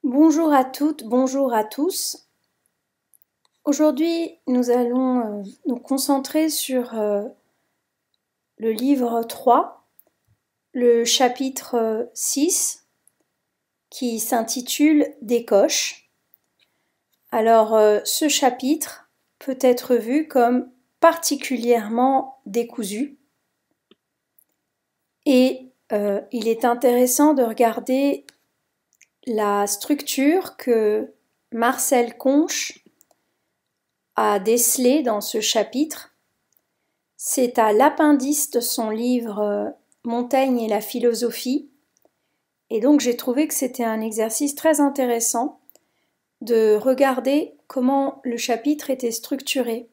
Bonjour à toutes, bonjour à tous. Aujourd'hui, nous allons nous concentrer sur le livre 3, le chapitre 6, qui s'intitule Des coches. Alors, ce chapitre peut être vu comme particulièrement décousu et il est intéressant de regarder la structure que Marcel Conche a décelée dans ce chapitre. C'est à l'appendice de son livre Montaigne et la philosophie, et donc j'ai trouvé que c'était un exercice très intéressant de regarder comment le chapitre était structuré.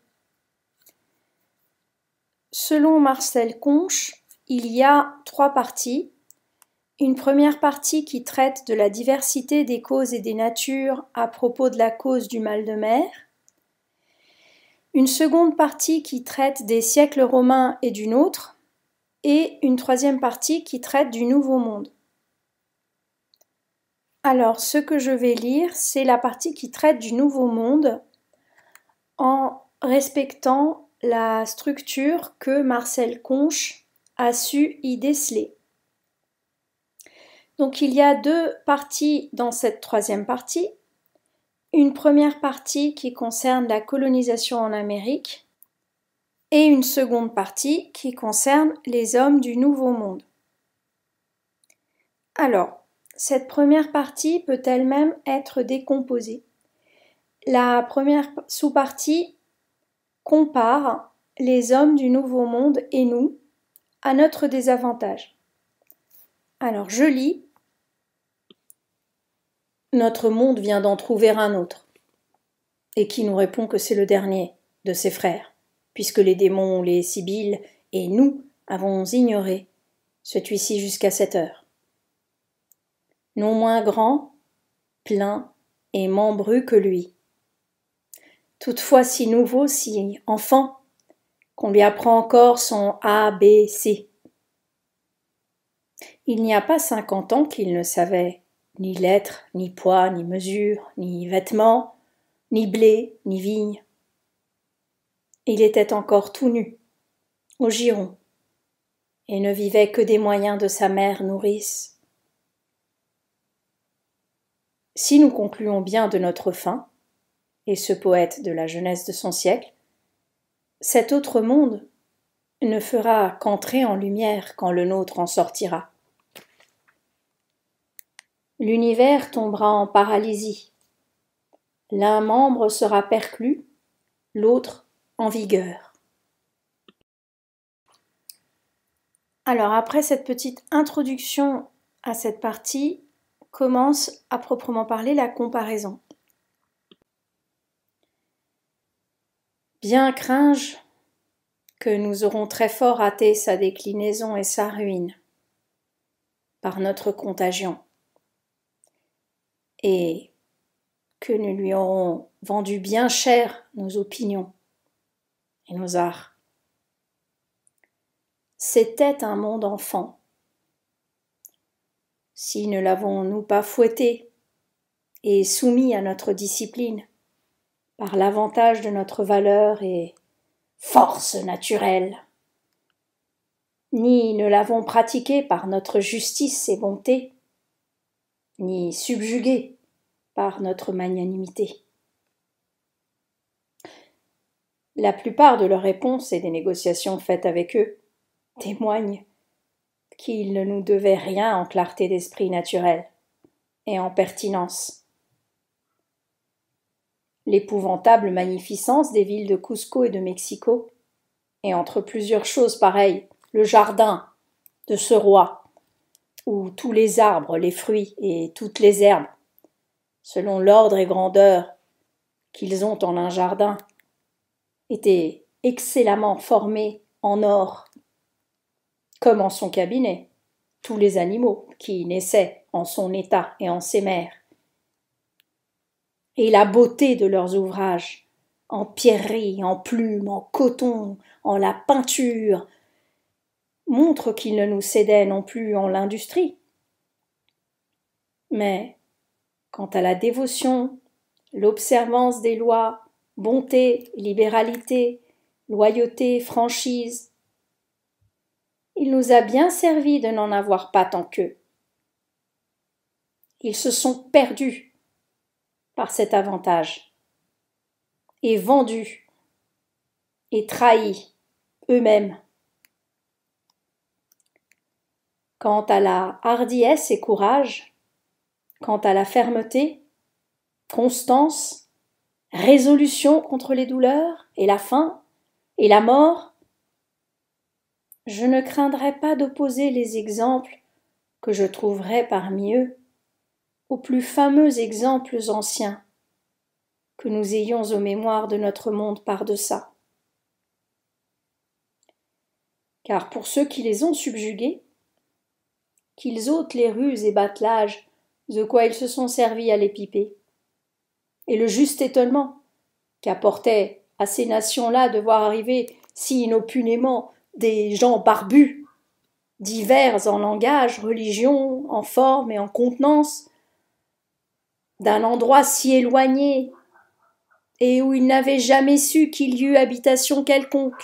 Selon Marcel Conche, il y a 3 parties. Une première partie qui traite de la diversité des causes et des natures à propos de la cause du mal de mer. Une seconde partie qui traite des siècles romains et du nôtre. Et une troisième partie qui traite du Nouveau Monde. Alors, ce que je vais lire, c'est la partie qui traite du Nouveau Monde en respectant la structure que Marcel Conche a su y déceler. Donc il y a 2 parties dans cette troisième partie. Une première partie qui concerne la colonisation en Amérique et une seconde partie qui concerne les hommes du Nouveau Monde. Alors, cette première partie peut elle-même être décomposée. La première sous-partie compare les hommes du Nouveau Monde et nous à notre désavantage. Alors, je lis. Notre monde vient d'en trouver un autre, et qui nous répond que c'est le dernier de ses frères, puisque les démons, les sibylles et nous avons ignoré celui-ci jusqu'à cette heure. Non moins grand, plein et membru que lui. Toutefois si nouveau, si enfant, qu'on lui apprend encore son A, B, C. Il n'y a pas 50 ans qu'il ne savait ni lettres, ni poids, ni mesure, ni vêtements, ni blé, ni vigne. Il était encore tout nu, au giron, et ne vivait que des moyens de sa mère nourrice. Si nous concluons bien de notre fin, et ce poète de la jeunesse de son siècle, cet autre monde ne fera qu'entrer en lumière quand le nôtre en sortira. L'univers tombera en paralysie. L'un membre sera perclus, l'autre en vigueur. Alors après cette petite introduction à cette partie, commence à proprement parler la comparaison. Bien cringe que nous aurons très fort hâté sa déclinaison et sa ruine par notre contagion, et que nous lui aurons vendu bien cher nos opinions et nos arts. C'était un monde enfant. Si ne l'avons-nous pas fouetté et soumis à notre discipline par l'avantage de notre valeur et force naturelle, ni ne l'avons pratiqué par notre justice et bonté, ni subjugué par notre magnanimité. La plupart de leurs réponses et des négociations faites avec eux témoignent qu'ils ne nous devaient rien en clarté d'esprit naturelle et en pertinence. L'épouvantable magnificence des villes de Cusco et de Mexico, et entre plusieurs choses pareilles, le jardin de ce roi, où tous les arbres, les fruits et toutes les herbes, selon l'ordre et grandeur qu'ils ont en un jardin, étaient excellemment formés en or, comme en son cabinet, tous les animaux qui naissaient en son état et en ses mères. Et la beauté de leurs ouvrages, en pierreries, en plumes, en coton, en la peinture, montre qu'ils ne nous cédaient non plus en l'industrie, mais Quant à la dévotion, l'observance des lois, bonté, libéralité, loyauté, franchise, il nous a bien servi de n'en avoir pas tant qu'eux. Ils se sont perdus par cet avantage, et vendus, et trahis eux-mêmes. Quant à la hardiesse et courage, quant à la fermeté, constance, résolution contre les douleurs et la faim et la mort, je ne craindrais pas d'opposer les exemples que je trouverais parmi eux aux plus fameux exemples anciens que nous ayons aux mémoires de notre monde par-deçà. Car pour ceux qui les ont subjugués, qu'ils ôtent les ruses et battelages de quoi ils se sont servis à l'épipée, et le juste étonnement qu'apportait à ces nations-là de voir arriver si inopunément des gens barbus, divers en langage, religion, en forme et en contenance, d'un endroit si éloigné et où ils n'avaient jamais su qu'il y eût habitation quelconque,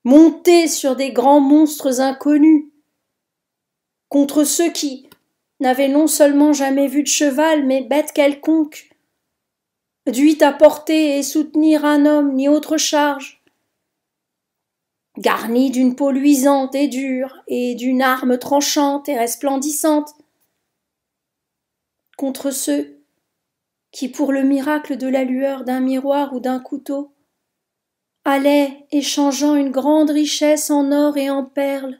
monter sur des grands monstres inconnus, contre ceux qui n'avaient non seulement jamais vu de cheval, mais bête quelconque, dût apporter et soutenir un homme ni autre charge, garni d'une peau luisante et dure, et d'une arme tranchante et resplendissante, contre ceux qui, pour le miracle de la lueur d'un miroir ou d'un couteau, allaient échangeant une grande richesse en or et en perles,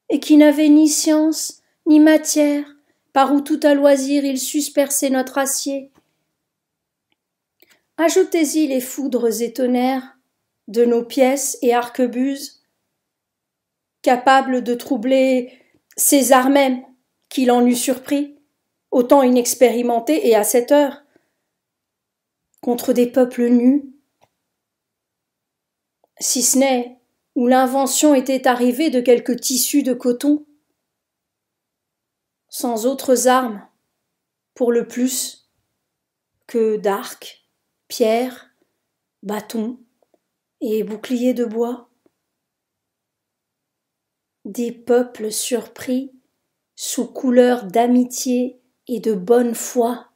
et qui n'avaient ni science ni matière, par où tout à loisir ils sussent percer notre acier. Ajoutez-y les foudres et tonnerres de nos pièces et arquebuses, capables de troubler César même, qui l'en eût surpris, autant inexpérimenté et à cette heure, contre des peuples nus, si ce n'est où l'invention était arrivée de quelques tissus de coton, sans autres armes, pour le plus, que d'arcs, pierres, bâtons et boucliers de bois. Des peuples surpris sous couleur d'amitié et de bonne foi,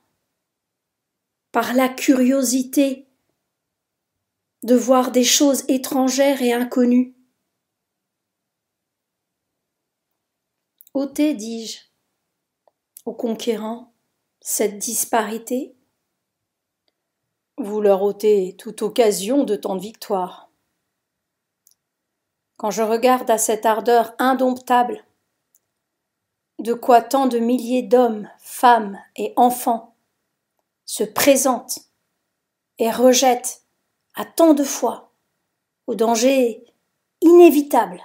par la curiosité de voir des choses étrangères et inconnues. Ôtez, dis-je, aux conquérants, cette disparité, vous leur ôtez toute occasion de tant de victoire. Quand je regarde à cette ardeur indomptable, de quoi tant de milliers d'hommes, femmes et enfants se présentent et rejettent à tant de fois au danger inévitable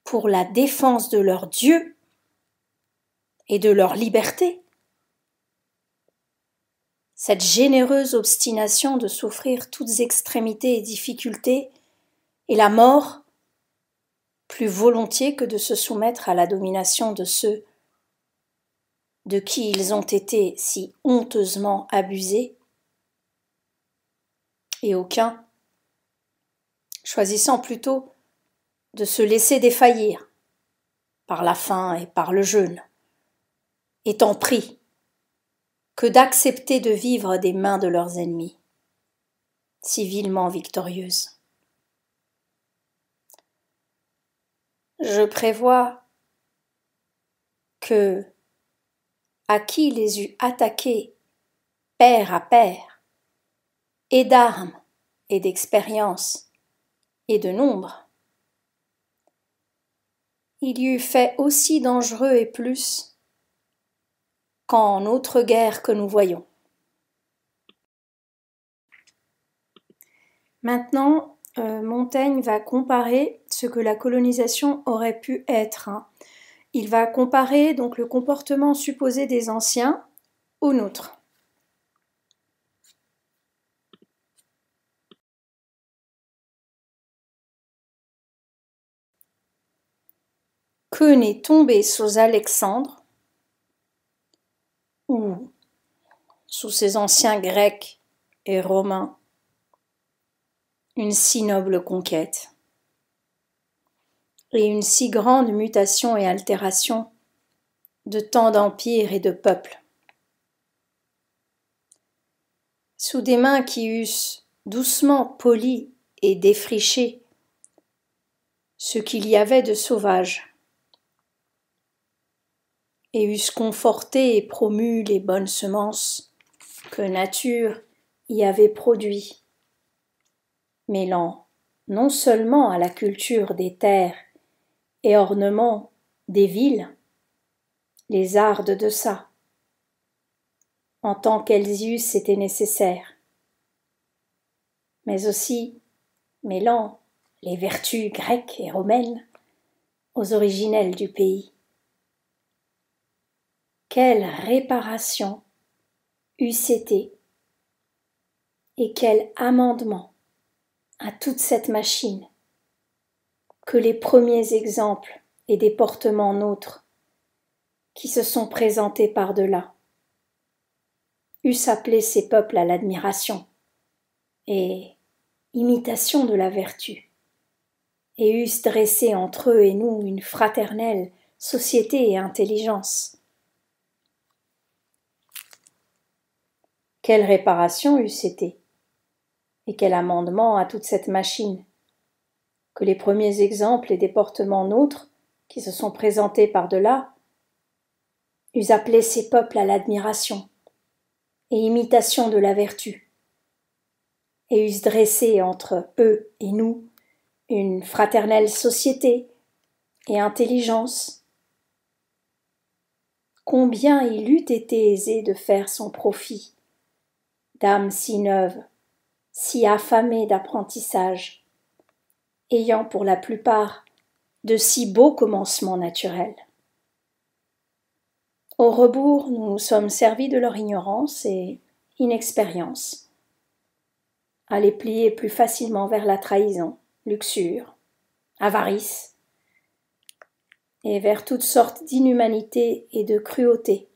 pour la défense de leur Dieu et de leur liberté, cette généreuse obstination de souffrir toutes extrémités et difficultés et la mort, plus volontiers que de se soumettre à la domination de ceux de qui ils ont été si honteusement abusés, et aucun, choisissant plutôt de se laisser défaillir par la faim et par le jeûne, étant pris que d'accepter de vivre des mains de leurs ennemis, civilement victorieuses. Je prévois que, à qui les eût attaqués pair à pair, et d'armes, et d'expérience, et de nombre, il y eût fait aussi dangereux et plus qu'en autre guerre que nous voyons. Maintenant, Montaigne va comparer ce que la colonisation aurait pu être. Il va comparer donc le comportement supposé des anciens au nôtre. Que n'est tombé sous Alexandre, où, sous ces anciens Grecs et Romains, une si noble conquête et une si grande mutation et altération de tant d'empires et de peuples. Sous des mains qui eussent doucement poli et défriché ce qu'il y avait de sauvage, et eussent conforté et promu les bonnes semences que nature y avait produit, mêlant non seulement à la culture des terres et ornement des villes les arts de deçà, en tant qu'elles y eussent été nécessaires, mais aussi mêlant les vertus grecques et romaines aux originelles du pays. Quelle réparation eussent été et quel amendement à toute cette machine que les premiers exemples et déportements nôtres qui se sont présentés par-delà eussent appelé ces peuples à l'admiration et imitation de la vertu, et eussent dressé entre eux et nous une fraternelle société et intelligence. Quelle réparation eussent été, et quel amendement à toute cette machine, que les premiers exemples et déportements nôtres qui se sont présentés par-delà eussent appelé ces peuples à l'admiration et imitation de la vertu, et eussent dressé entre eux et nous une fraternelle société et intelligence. Combien il eût été aisé de faire son profit, d'âmes si neuves, si affamées d'apprentissage, ayant pour la plupart de si beaux commencements naturels. Au rebours, nous nous sommes servis de leur ignorance et inexpérience, à les plier plus facilement vers la trahison, luxure, avarice, et vers toutes sortes d'inhumanité et de cruauté,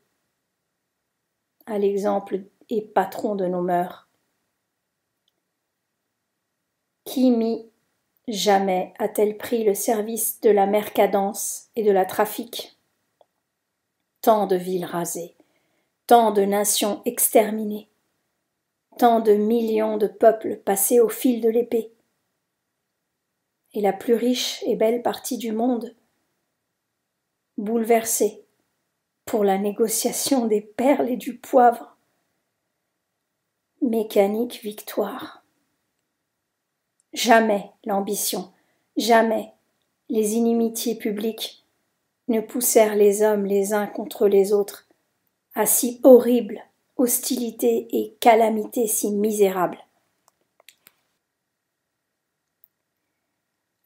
à l'exemple et patron de nos mœurs. Qui mit jamais a-t-elle pris le service de la mercadance et de la trafic? Tant de villes rasées, tant de nations exterminées, tant de millions de peuples passés au fil de l'épée, et la plus riche et belle partie du monde bouleversée pour la négociation des perles et du poivre. Mécanique victoire. Jamais l'ambition, jamais les inimitiés publiques ne poussèrent les hommes les uns contre les autres à si horribles hostilités et calamités si misérables.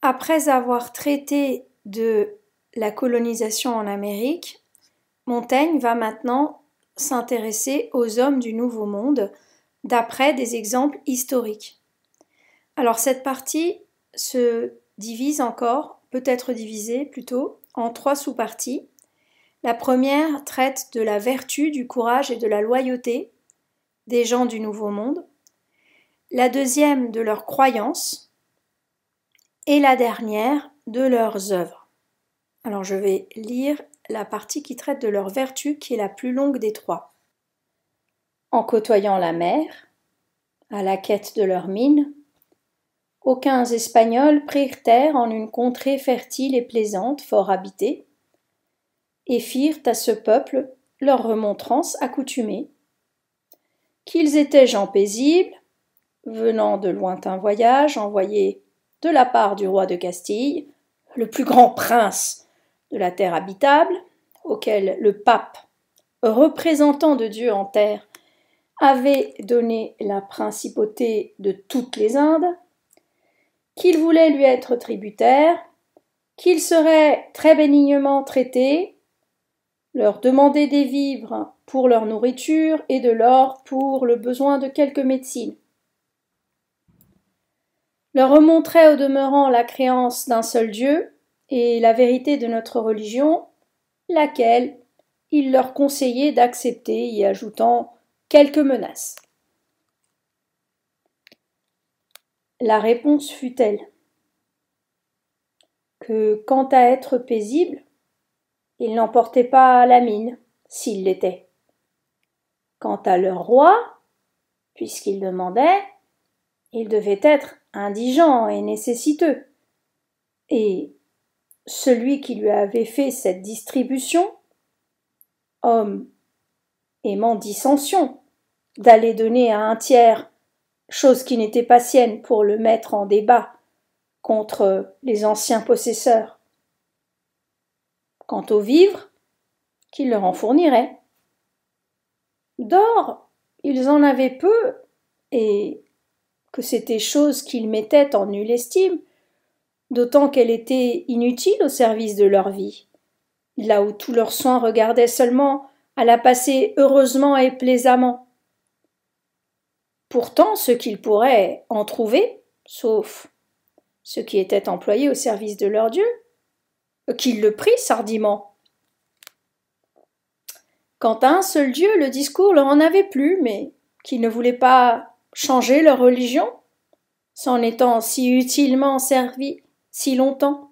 Après avoir traité de la colonisation en Amérique, Montaigne va maintenant s'intéresser aux hommes du Nouveau Monde d'après des exemples historiques. Alors cette partie se divise encore, peut être divisée plutôt, en 3 sous-parties. La première traite de la vertu, du courage et de la loyauté des gens du Nouveau Monde. La deuxième de leurs croyances. Et la dernière de leurs œuvres. Alors je vais lire la partie qui traite de leur vertu, qui est la plus longue des 3. En côtoyant la mer, à la quête de leurs mines, aucuns Espagnols prirent terre en une contrée fertile et plaisante, fort habitée, et firent à ce peuple leur remontrance accoutumée, qu'ils étaient gens paisibles, venant de lointains voyages, envoyés de la part du roi de Castille, le plus grand prince de la terre habitable, auquel le pape, représentant de Dieu en terre, avait donné la principauté de toutes les Indes, qu'il voulait lui être tributaire, qu'il serait très bénignement traité, leur demander des vivres pour leur nourriture et de l'or pour le besoin de quelque médecine. Leur remontrait au demeurant la créance d'un seul Dieu et la vérité de notre religion, laquelle, il leur conseillait d'accepter, y ajoutant quelques menaces. La réponse fut telle que, quant à être paisible, ils n'emportaient pas la mine, s'ils l'étaient. Quant à leur roi, puisqu'il demandait, il devait être indigent et nécessiteux. Et celui qui lui avait fait cette distribution, homme aimant dissension, d'aller donner à un tiers, chose qui n'était pas sienne, pour le mettre en débat contre les anciens possesseurs. Quant aux vivres, qu'il leur en fournirait. D'or, ils en avaient peu, et que c'était chose qu'ils mettaient en nulle estime, d'autant qu'elle était inutile au service de leur vie, là où tous leurs soins regardaient seulement à la passer heureusement et plaisamment. Pourtant, ce qu'ils pourraient en trouver, sauf ceux qui étaient employés au service de leur Dieu, qu'ils le prissent hardiment. Quant à un seul Dieu, le discours leur en avait plu, mais qu'ils ne voulaient pas changer leur religion, s'en étant si utilement servis si longtemps,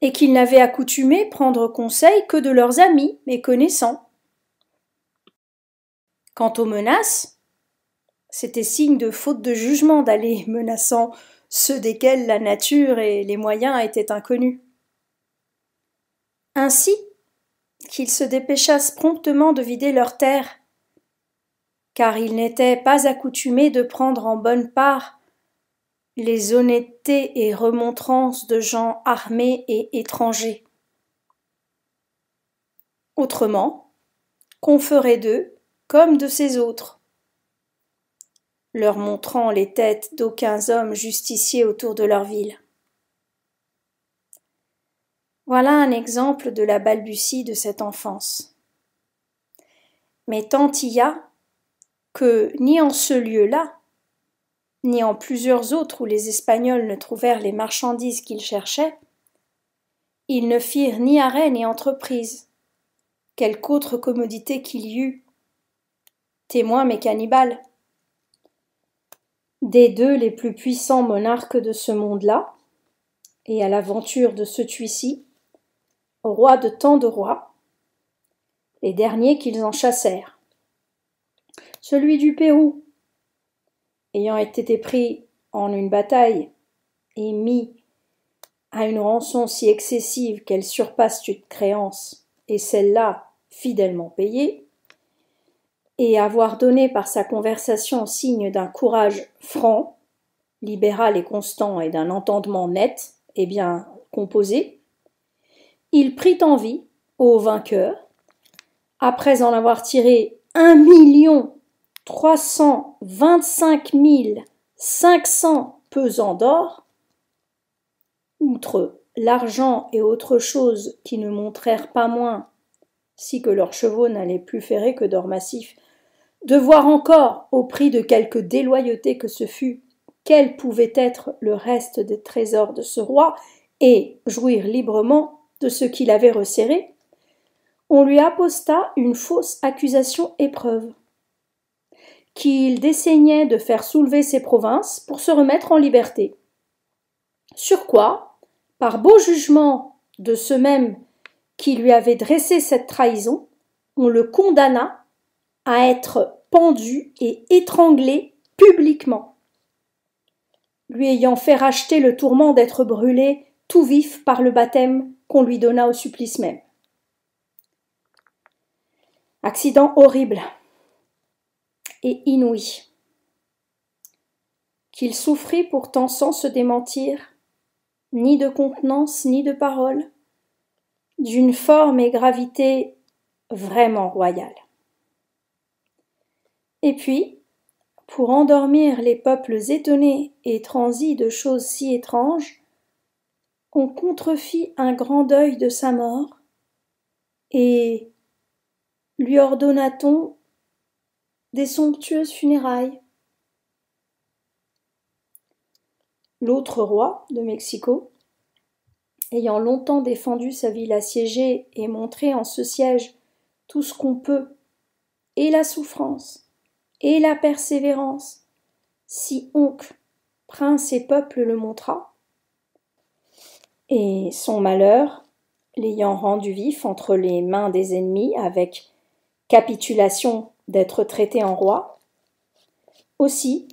et qu'ils n'avaient accoutumé prendre conseil que de leurs amis et connaissants. Quant aux menaces, c'était signe de faute de jugement d'aller menaçant ceux desquels la nature et les moyens étaient inconnus. Ainsi qu'ils se dépêchassent promptement de vider leurs terres, car ils n'étaient pas accoutumés de prendre en bonne part les honnêtetés et remontrances de gens armés et étrangers. Autrement, qu'on ferait d'eux comme de ces autres, leur montrant les têtes d'aucuns hommes justiciers autour de leur ville. Voilà un exemple de la balbutie de cette enfance. Mais tant y a que ni en ce lieu-là, ni en plusieurs autres où les Espagnols ne trouvèrent les marchandises qu'ils cherchaient, ils ne firent ni arrêt ni entreprise, quelque autre commodité qu'il y eût. Témoins mais cannibales. Des deux les plus puissants monarques de ce monde-là, et à l'aventure de ce celui-ci, roi de tant de rois, les derniers qu'ils en chassèrent. Celui du Pérou, ayant été pris en une bataille et mis à une rançon si excessive qu'elle surpasse toute créance, et celle-là fidèlement payée, et avoir donné par sa conversation signe d'un courage franc, libéral et constant, et d'un entendement net et bien composé, il prit envie au vainqueur, après en avoir tiré 1 325 500 pesants d'or, outre l'argent et autres choses qui ne montrèrent pas moins, si que leurs chevaux n'allaient plus ferrer que d'or massif, de voir encore, au prix de quelque déloyauté que ce fût, quel pouvait être le reste des trésors de ce roi, et jouir librement de ce qu'il avait resserré, on lui apposta une fausse accusation épreuve, qu'il dessaignait de faire soulever ses provinces pour se remettre en liberté. Sur quoi, par beau jugement de ceux mêmes qui lui avaient dressé cette trahison, on le condamna à être pendu et étranglé publiquement, lui ayant fait racheter le tourment d'être brûlé tout vif par le baptême qu'on lui donna au supplice même. Accident horrible et inouï, qu'il souffrit pourtant sans se démentir, ni de contenance ni de parole, d'une forme et gravité vraiment royale. Et puis, pour endormir les peuples étonnés et transis de choses si étranges, on contrefit un grand deuil de sa mort, et lui ordonna-t-on des somptueuses funérailles. L'autre roi de Mexico, ayant longtemps défendu sa ville assiégée et montré en ce siège tout ce qu'on peut, et la souffrance, et la persévérance, si oncle, prince et peuple le montra, et son malheur, l'ayant rendu vif entre les mains des ennemis avec capitulation d'être traité en roi, aussi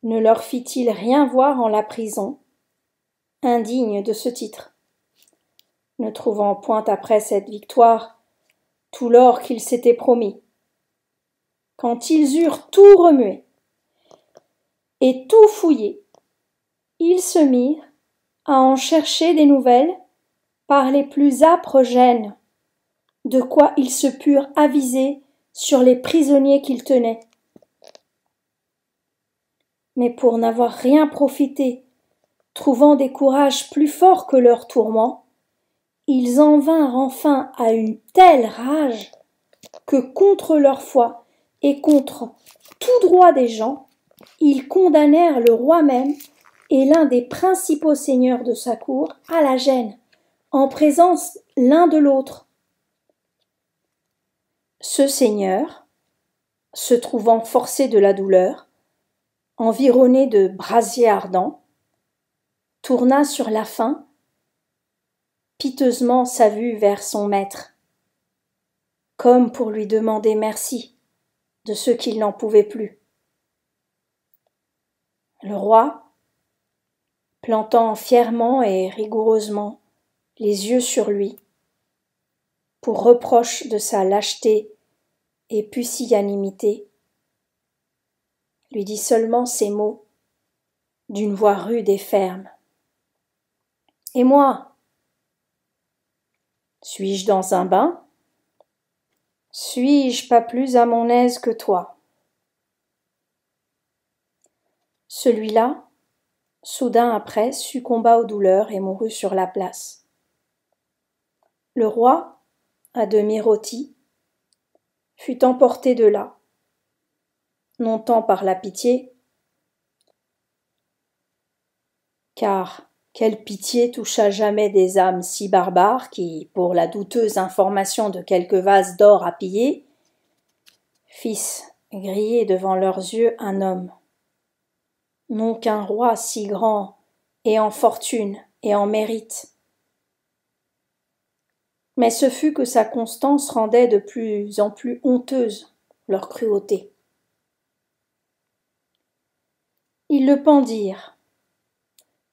ne leur fit-il rien voir en la prison, indigne de ce titre, ne trouvant point après cette victoire tout l'or qu'ils s'étaient promis. Quand ils eurent tout remué et tout fouillé, ils se mirent à en chercher des nouvelles par les plus âpres gênes, de quoi ils se purent aviser sur les prisonniers qu'ils tenaient. Mais pour n'avoir rien profité, trouvant des courages plus forts que leurs tourments, ils en vinrent enfin à une telle rage que contre leur foi et contre tout droit des gens, ils condamnèrent le roi même et l'un des principaux seigneurs de sa cour à la gêne, en présence l'un de l'autre. Ce seigneur, se trouvant forcé de la douleur, environné de brasiers ardents, tourna sur la fin piteusement sa vue vers son maître, comme pour lui demander merci de ce qu'il n'en pouvait plus. Le roi, plantant fièrement et rigoureusement les yeux sur lui, pour reproche de sa lâcheté et pusillanimité, lui dit seulement ces mots d'une voix rude et ferme. Et moi, suis-je dans un bain? Suis-je pas plus à mon aise que toi? Celui-là, soudain après, succomba aux douleurs et mourut sur la place. Le roi, à demi rôti, fut emporté de là, non tant par la pitié, car quelle pitié toucha jamais des âmes si barbares qui, pour la douteuse information de quelques vases d'or à piller, fissent griller devant leurs yeux un homme, non qu'un roi si grand et en fortune et en mérite. Mais ce fut que sa constance rendait de plus en plus honteuse leur cruauté. Ils le pendirent,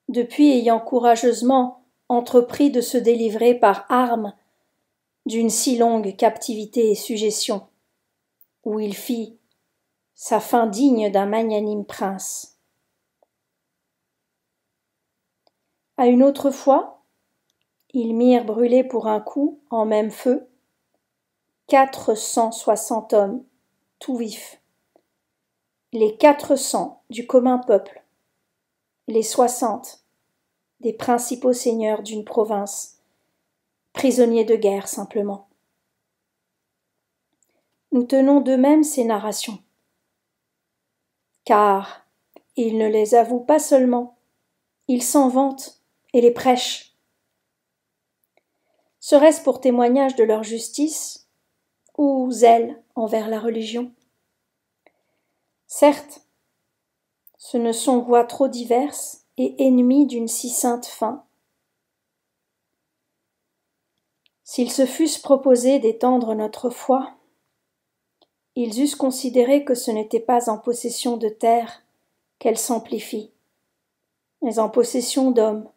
depuis ayant courageusement entrepris de se délivrer par armes d'une si longue captivité et sujétion, où il fit sa fin digne d'un magnanime prince. À une autre fois, ils mirent brûler pour un coup, en même feu, 460 hommes, tout vifs, les 400 du commun peuple, les 60 des principaux seigneurs d'une province, prisonniers de guerre simplement. Nous tenons d'eux-mêmes ces narrations, car ils ne les avouent pas seulement, ils s'en vantent et les prêchent. Serait-ce pour témoignage de leur justice ou zèle envers la religion? Certes, ce ne sont voies trop diverses et ennemies d'une si sainte fin. S'ils se fussent proposés d'étendre notre foi, ils eussent considéré que ce n'était pas en possession de terre qu'elle s'amplifie, mais en possession d'hommes,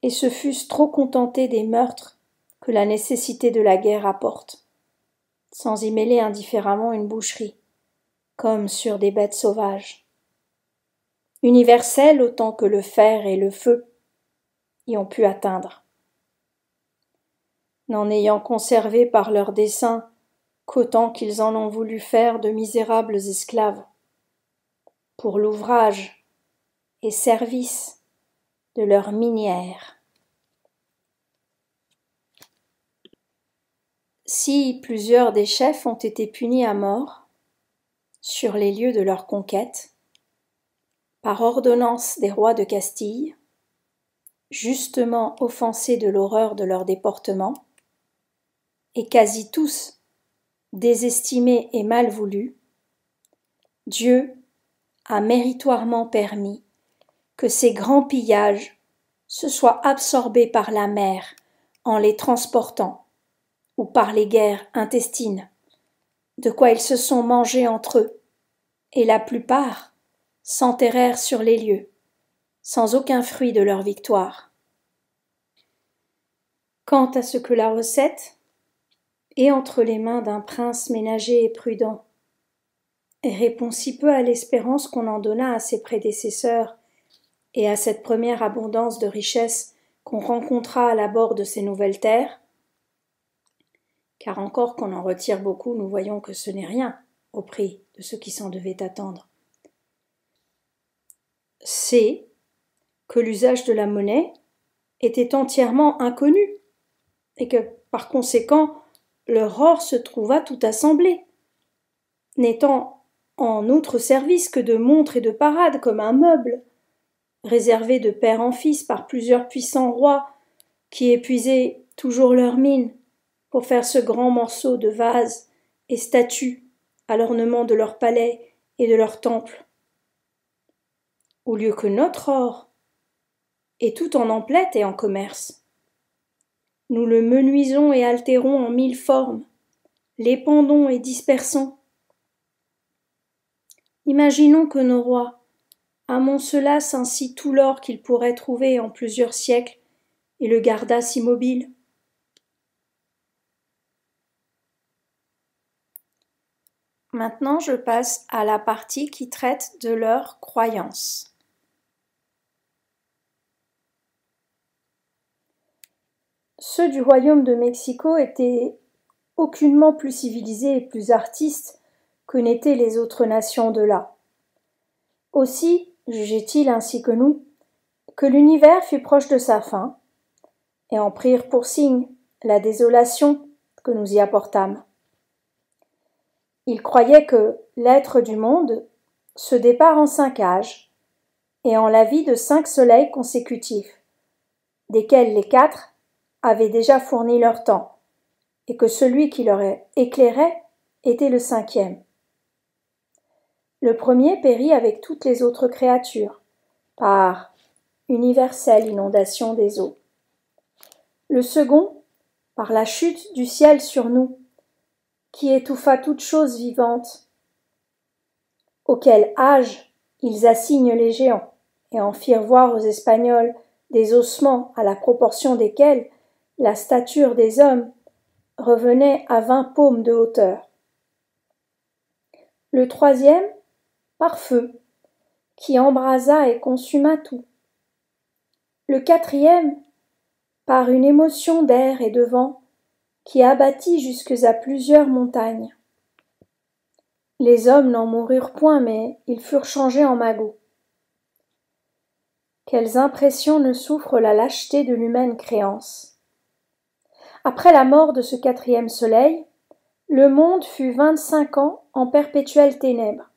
et se fussent trop contentés des meurtres que la nécessité de la guerre apporte, sans y mêler indifféremment une boucherie, comme sur des bêtes sauvages. Universelles autant que le fer et le feu y ont pu atteindre. N'en ayant conservé par leur dessein qu'autant qu'ils en ont voulu faire de misérables esclaves, pour l'ouvrage et service de leur minière. Si plusieurs des chefs ont été punis à mort, sur les lieux de leur conquête, par ordonnance des rois de Castille, justement offensés de l'horreur de leur déportement, et quasi tous désestimés et mal voulus, Dieu a méritoirement permis que ces grands pillages se soient absorbés par la mer en les transportant, ou par les guerres intestines, de quoi ils se sont mangés entre eux, et la plupart s'enterrèrent sur les lieux, sans aucun fruit de leur victoire. Quant à ce que la recette est entre les mains d'un prince ménager et prudent, et répond si peu à l'espérance qu'on en donna à ses prédécesseurs et à cette première abondance de richesses qu'on rencontra à l'abord de ces nouvelles terres, car encore qu'on en retire beaucoup, nous voyons que ce n'est rien au prix de ce qui s'en devait attendre. C'est que l'usage de la monnaie était entièrement inconnu, et que, par conséquent, leur or se trouva tout assemblé, n'étant en autre service que de montre et de parade comme un meuble, réservé de père en fils par plusieurs puissants rois qui épuisaient toujours leurs mines pour faire ce grand morceau de vase et statue à l'ornement de leurs palais et de leurs temples. Au lieu que notre or est tout en emplette et en commerce, nous le menuisons et altérons en mille formes, l'épandons et dispersons. Imaginons que nos rois amoncelassent ainsi tout l'or qu'ils pourraient trouver en plusieurs siècles et le gardassent immobile. Maintenant, je passe à la partie qui traite de leurs croyances. Ceux du royaume de Mexico étaient aucunement plus civilisés et plus artistes que n'étaient les autres nations de là. Aussi, jugeait-il ainsi que nous, que l'univers fut proche de sa fin, et en prirent pour signe la désolation que nous y apportâmes. Il croyait que l'être du monde se départ en 5 âges, et en la vie de 5 soleils consécutifs, desquels les 4 avaient déjà fourni leur temps, et que celui qui leur éclairait était le 5e. Le premier périt avec toutes les autres créatures, par universelle inondation des eaux. Le second, par la chute du ciel sur nous, qui étouffa toute chose vivante, auquel âge ils assignent les géants, et en firent voir aux Espagnols des ossements à la proportion desquels la stature des hommes revenait à 20 paumes de hauteur. Le troisième, par feu, qui embrasa et consuma tout. Le quatrième, par une émotion d'air et de vent, qui abattit jusques à plusieurs montagnes. Les hommes n'en moururent point, mais ils furent changés en magots. Quelles impressions ne souffre la lâcheté de l'humaine créance. Après la mort de ce 4e soleil, le monde fut 25 ans en perpétuelles ténèbres,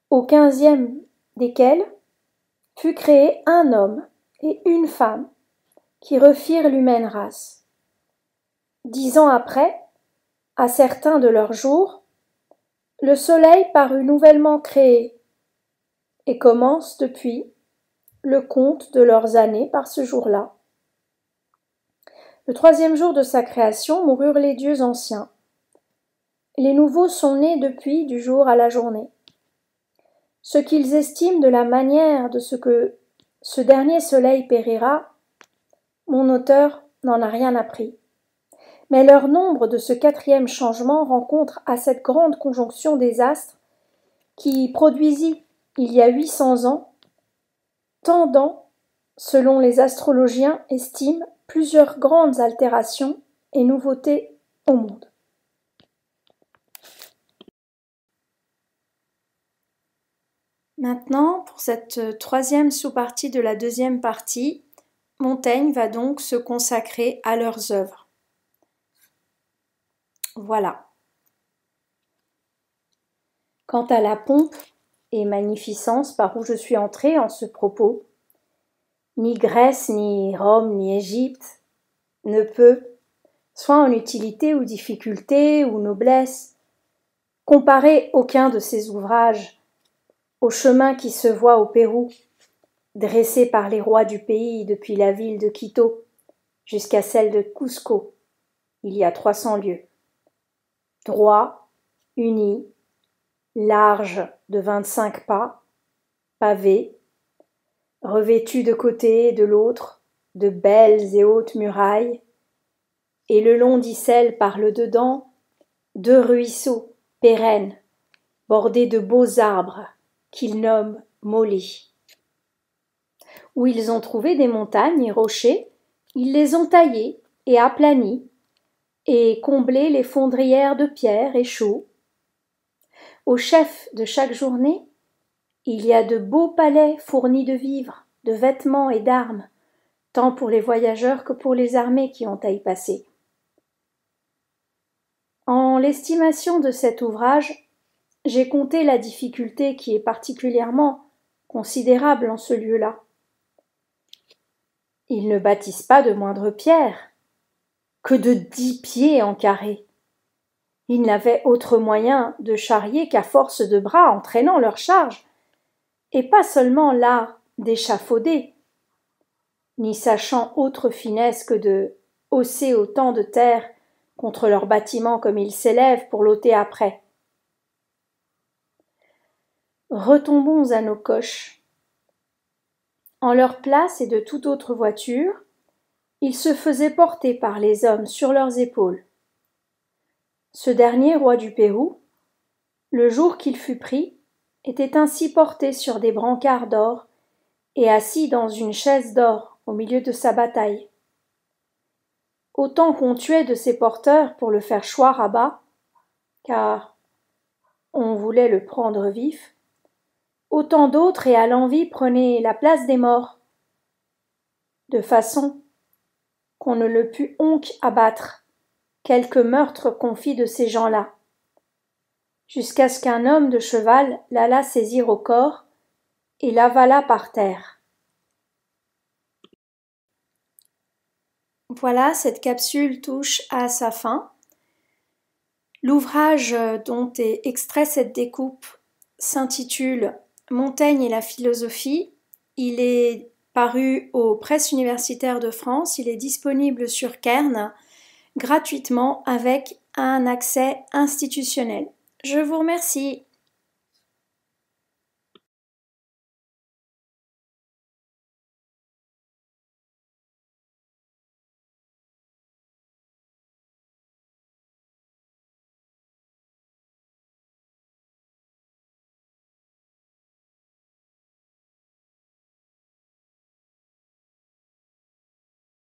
au 15e desquels fut créé un homme et une femme qui refirent l'humaine race. 10 ans après, à certains de leurs jours, le soleil parut nouvellement créé, et commence depuis le compte de leurs années par ce jour-là. Le 3e jour de sa création moururent les dieux anciens. Les nouveaux sont nés depuis du jour à la journée. Ce qu'ils estiment de la manière de ce que ce dernier soleil périra, mon auteur n'en a rien appris. Mais leur nombre de ce 4e changement rencontre à cette grande conjonction des astres qui produisit, il y a 800 ans, tendant, selon les astrologiens, estiment plusieurs grandes altérations et nouveautés au monde. Maintenant, pour cette 3e sous-partie de la 2e partie, Montaigne va donc se consacrer à leurs œuvres. Voilà. Quant à la pompe et magnificence par où je suis entrée en ce propos, Ni Grèce, ni Rome, ni Égypte ne peut, soit en utilité ou difficulté ou noblesse, comparer aucun de ces ouvrages au chemin qui se voit au Pérou, dressé par les rois du pays depuis la ville de Quito jusqu'à celle de Cusco, il y a 300 lieues. Droit, uni, large de 25 pas, pavé, revêtu de côté et de l'autre de belles et hautes murailles, et le long d'icelles par le dedans 2 ruisseaux pérennes, bordés de beaux arbres qu'ils nomment molis. Où ils ont trouvé des montagnes et rochers, ils les ont taillés et aplanis, et comblé les fondrières de pierre et chaux. Au chef de chaque journée, il y a de beaux palais fournis de vivres, de vêtements et d'armes, tant pour les voyageurs que pour les armées qui ont à y passer. En l'estimation de cet ouvrage, j'ai compté la difficulté qui est particulièrement considérable en ce lieu-là. Ils ne bâtissent pas de moindre pierre, que de 10 pieds en carré. Ils n'avaient autre moyen de charrier qu'à force de bras entraînant leur charge, et pas seulement l'art d'échafauder, ni sachant autre finesse que de hausser autant de terre contre leurs bâtiments comme ils s'élèvent pour l'ôter après. Retombons à nos coches. En leur place et de toute autre voiture, ils se faisaient porter par les hommes sur leurs épaules. Ce dernier roi du Pérou, le jour qu'il fut pris, était ainsi porté sur des brancards d'or et assis dans une chaise d'or au milieu de sa bataille. Autant qu'on tuait de ses porteurs pour le faire choir à bas, car on voulait le prendre vif, autant d'autres et à l'envi prenaient la place des morts, de façon qu'on ne le pût onc abattre, quelque meurtre qu'on fit de ces gens-là, jusqu'à ce qu'un homme de cheval l'alla saisir au corps et l'avala par terre. Voilà, cette capsule touche à sa fin. L'ouvrage dont est extrait cette découpe s'intitule Montaigne et la philosophie. Il est paru aux Presses universitaires de France. Il est disponible sur Cairn gratuitement avec un accès institutionnel. Je vous remercie.